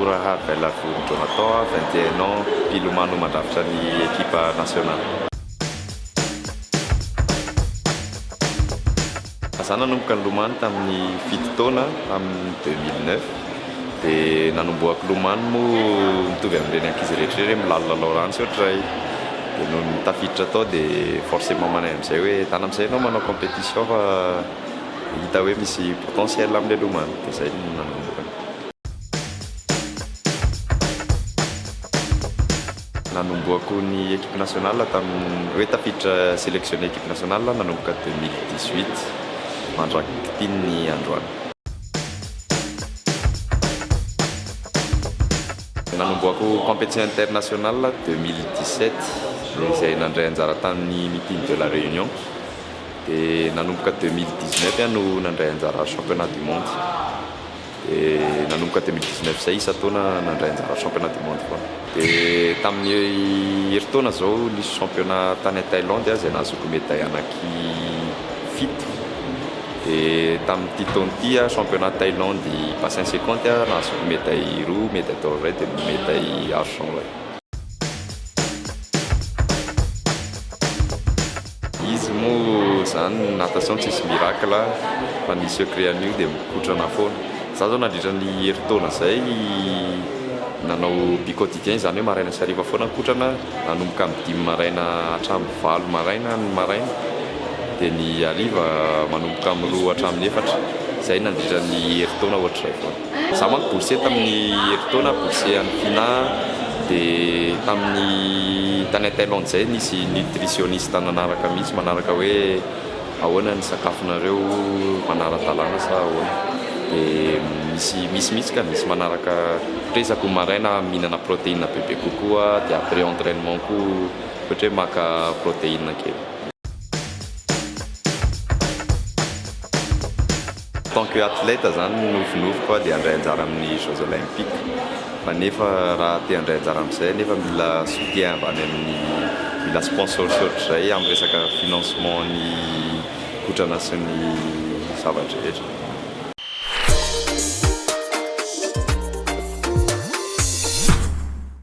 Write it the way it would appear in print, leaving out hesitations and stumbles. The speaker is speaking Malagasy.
Rahad Bailarfour Jonathan, 21 ans, mpilomano mandrafitra ny ekipa nationale. Za nanomboka nilomano tamin'ny 7 taona amin'ny 2009 dia nanomboako lomano moa mitovy amin'ireny ankizy rehetra hoe milalao rano sy ohatray. Dia no tafiditra tao dia forcément manay amin'izay hoe tany amin'izay ianao manao compétition fa hita hoe misy potentiel amin'ilay lomano dia izay no nanomboka. Nanomboako ny équipe nationale tamin'ny hoe tafiditra sélectionné équipe nationale nanomboka 2018 mandraky ny androany. Nanomboako compétition internationale 2017 izay nandray anjara tamin'ny meeting de la Réunion. Dia nanomboka 2019 no nandray anjara championnat du monde. Dia nanomboka 2019 zay isa taona nandray anjara championnat du monde foana. Dia tamin'ny heritaona zao nisy championnat tany Thaïlande izay nahazoko médaille anaky 7. Dia tamin'ity taona ity championnat Thaïlande bassin 50 nahazoko médaille 2, médaille d'or ray dia médaille argent ray. Izy moa zany natation tsisy miracle fa ny secret an'io dia mikotrana foana. Za zao nandritra ny heritaona zay nanao bi quotidien izany hoe maraina sy hariva foana nikotrana, nanomboka amin'ny 5 maraina hatramin'ny 9 maraina ny maraina dia ny hariva manomboka amin'ny 2 hatramin'ny 4. Izay nandritra ny heritaona ohatray foana. Za manko boursier tamin'ny heritaona, boursier amin'ny FINA. Dia tamin'ny tany Thaïlande zay nisy nutritionniste nanaraka mihitsy manaraka hoe ahoana ny sakafonareo manara-dalàna sa ahoana. Dia misy mihitsy ka misy manaraka prezako maraina mihinana protéine bebe kokoa dia après entraînement koa ohatra hoe maka protéine kely. En tant que athlète zany nofinofiko dia handray anjara amin'ny Jeux olympiques. Fa nefa raha te handray anjara amin'izay nefa mila soutien avy any amin'ny mila sponsor sy ohatr'izay amin'ny resaka financement ny kotrana sy ny zavatra rehetra.